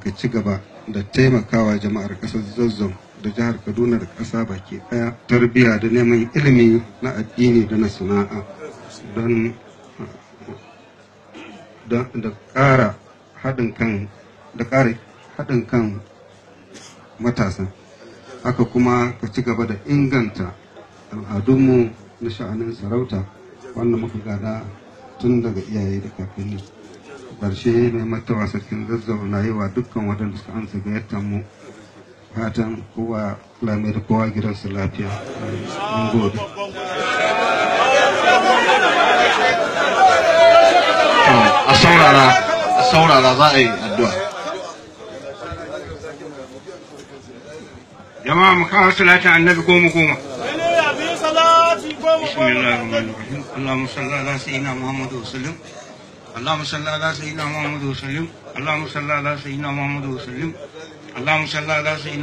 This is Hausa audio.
ka ci gaba da taimakawa jama'ar ƙasar Zazzau da jihar Kaduna da ƙasa baki ɗaya tarbiyya da neman ilimi na addini da na sana'a don da ƙara haɗin kan matasa. Haka kuma ka ci gaba da inganta al'adunmu na sha'anin sarauta wanda muka gada tun daga iyaye da kakanni. Ƙarshe mai martaba sarkin Zazzau na yi wa dukkan waɗanda suka amsa gayyatar mu fatan kowa lamai da kowa gidansu lafiya. Mun gode. A saurara za a yi addu'a. Jama'a mu kawo salatin annabi goma. Bismillahirrahmanirrahim. Allahumma salli ala sayyidina Muhammad wa sallim. اللهم صل على سيدنا محمد وسلم. اللهم صل على سيدنا محمد وسلم. اللهم صل على سيدنا